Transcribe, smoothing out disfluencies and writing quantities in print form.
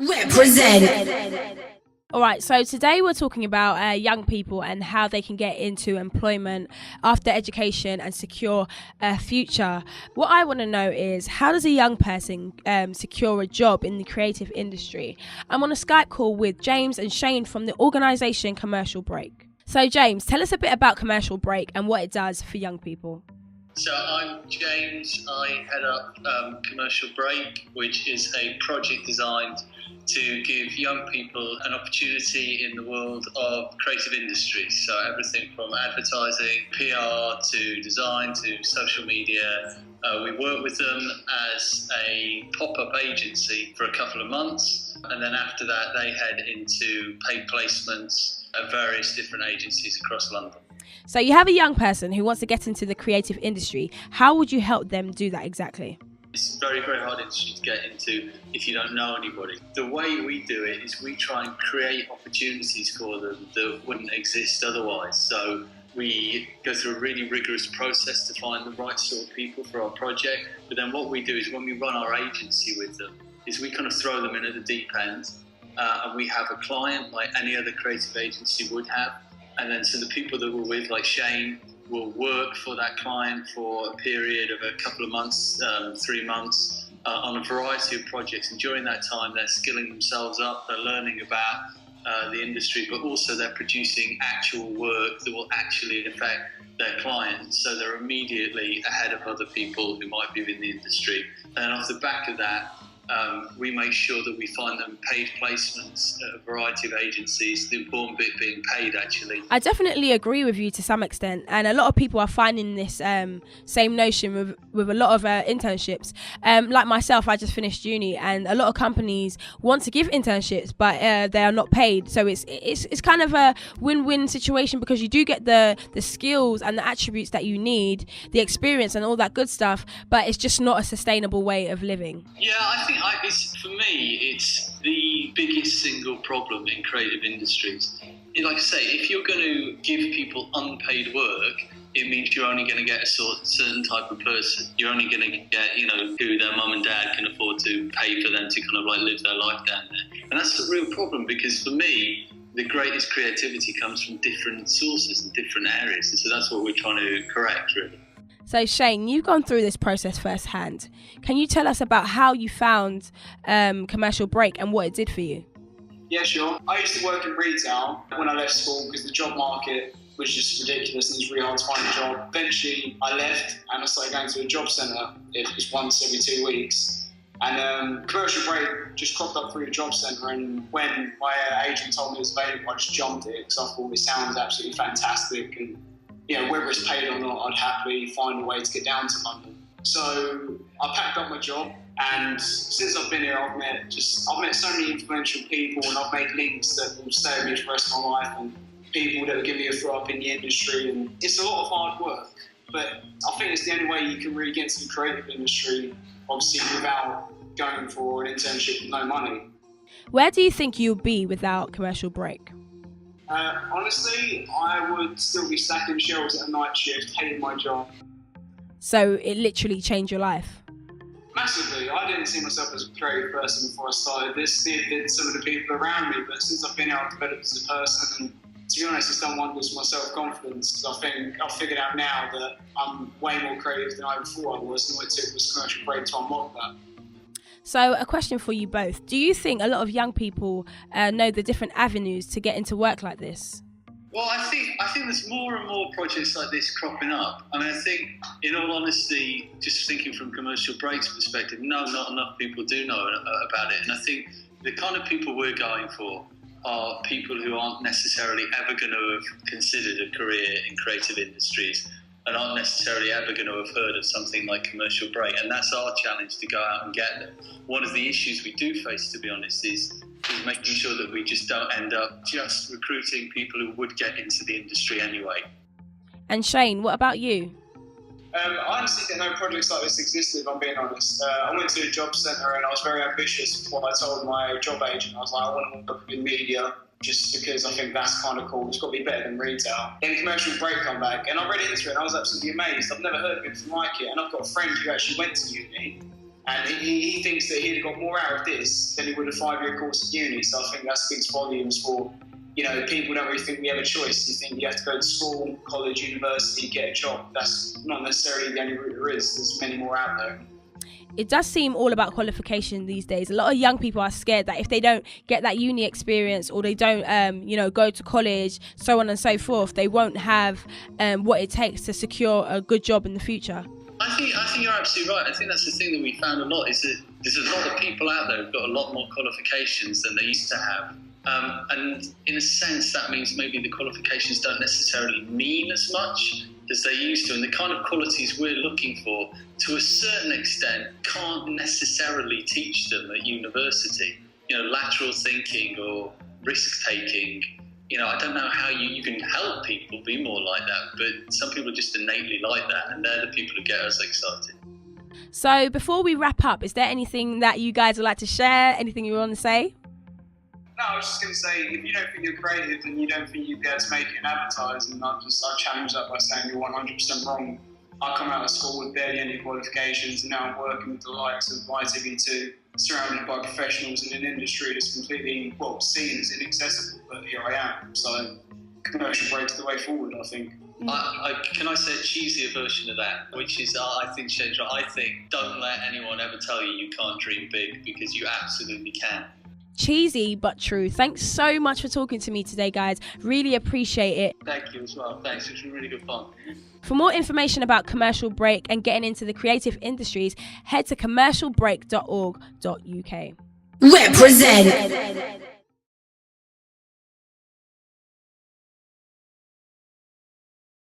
Represent. All right, so today we're talking about young people and how they can get into employment after education and secure a future. What I want to know is, how does a young person secure a job in the creative industry? I'm on a Skype call with James and Shane from the organisation Commercial Break. So James, tell us a bit about Commercial Break and what it does for young people. So I'm James. I head up Commercial Break, which is a project designed to give young people an opportunity in the world of creative industries. So everything from advertising, PR to design to social media. We work with them as a pop-up agency for a couple of months, and then after that they head into paid placements at various different agencies across London. So you have a young person who wants to get into the creative industry. How would you help them do that exactly? It's a very, very hard industry to get into if you don't know anybody. The way we do it is we try and create opportunities for them that wouldn't exist otherwise. So we go through a really rigorous process to find the right sort of people for our project. But then what we do is when we run our agency with them, is we kind of throw them in at the deep end, and we have a client like any other creative agency would have. And then so the people that we're with, like Shane, will work for that client for a period of a couple of months, 3 months, on a variety of projects. And during that time, they're skilling themselves up, they're learning about the industry, but also they're producing actual work that will actually affect their clients. So they're immediately ahead of other people who might be in the industry. And off the back of that, we make sure that we find them paid placements at a variety of agencies, the important bit being paid, actually. I definitely agree with you to some extent, and a lot of people are finding this same notion with a lot of internships. Like myself, I just finished uni, and a lot of companies want to give internships, but they are not paid. So it's kind of a win-win situation, because you do get the skills and the attributes that you need, the experience and all that good stuff, but it's just not a sustainable way of living. Yeah, I think for me, it's the biggest single problem in creative industries. Like I say, if you're going to give people unpaid work, it means you're only going to get a certain type of person. You're only going to get, who their mum and dad can afford to pay for them to kind of like live their life down there. And that's the real problem, because for me, the greatest creativity comes from different sources and different areas. And so that's what we're trying to correct, really. So Shane, you've gone through this process firsthand. Can you tell us about how you found Commercial Break and what it did for you? Yeah, sure. I used to work in retail when I left school because the job market was just ridiculous and it was really hard to find a job. Eventually, I left and I started going to a job centre. It was once every 2 weeks. And Commercial Break just cropped up through the job centre, and when my agent told me it was available, I just jumped it because I thought it sounds absolutely fantastic. And whether it's paid or not, I'd happily find a way to get down to London. So I packed up my job, and since I've been here, I've met so many influential people, and I've made links that will stay with me for the rest of my life, and people that will give me a foot up in the industry. And it's a lot of hard work, but I think it's the only way you can really get into the creative industry, obviously without going for an internship with no money. Where do you think you'll be without Commercial Break? Honestly, I would still be stacking shelves at a night shift, hating my job. So it literally changed your life? Massively. I didn't see myself as a creative person before I started this. Neither did some of the people around me. But since I've been here, I've developed as a person. And to be honest, it's done wonders for my self-confidence, because I think I've figured out now that I'm way more creative than I ever thought I was. And what it took was Commercial Break to unlock that. So a question for you both. Do you think a lot of young people know the different avenues to get into work like this? Well, I think there's more and more projects like this cropping up. I mean, I think, in all honesty, just thinking from Commercial Break's perspective, no, not enough people do know about it. And I think the kind of people we're going for are people who aren't necessarily ever going to have considered a career in creative industries, and aren't necessarily ever going to have heard of something like Commercial Break. And that's our challenge, to go out and get them. One of the issues we do face, to be honest, is making sure that we just don't end up just recruiting people who would get into the industry anyway. And Shane, what about you? I honestly didn't know projects like this existed, if I'm being honest. I went to a job centre and I was very ambitious with what I told my job agent. I was like, I want to work in media, just because I think that's kind of cool. It's got to be better than retail. Then Commercial Break come back, and I read into it and I was absolutely amazed. I've never heard of anything like it, and I've got a friend who actually went to uni, And he thinks that he'd have got more out of this than he would a 5-year course at uni. So I think that speaks volumes for, people don't really think we have a choice. You think you have to go to school, college, university, get a job. That's not necessarily the only route there is. There's many more out there. It does seem all about qualification these days. A lot of young people are scared that if they don't get that uni experience or they don't, go to college, so on and so forth, they won't have what it takes to secure a good job in the future. I think you're absolutely right. I think that's the thing that we found a lot is that there's a lot of people out there who've got a lot more qualifications than they used to have. And in a sense, that means maybe the qualifications don't necessarily mean as much as they used to. And the kind of qualities we're looking for, to a certain extent, can't necessarily teach them at university. Lateral thinking or risk-taking. I don't know how you can help people be more like that, but some people just innately like that, and they're the people who get us excited. So before we wrap up, is there anything that you guys would like to share? Anything you want to say? No, I was just going to say, if you don't think you're creative and you don't think you'd be able to make it in advertising, I challenge that by saying you're 100% wrong. I come out of school with barely any qualifications, and now I'm working with the likes of ITV2, surrounded by professionals in an industry that's completely, seen as inaccessible, but here I am. So commercial break's the way forward, I think. Can I say a cheesier version of that, which is, I think, don't let anyone ever tell you can't dream big, because you absolutely can. Cheesy but true. Thanks so much for talking to me today, guys. Really appreciate it. Thank you as well. Thanks. It was really good fun. For more information about Commercial Break and getting into the creative industries, head to commercialbreak.org.uk. Represent.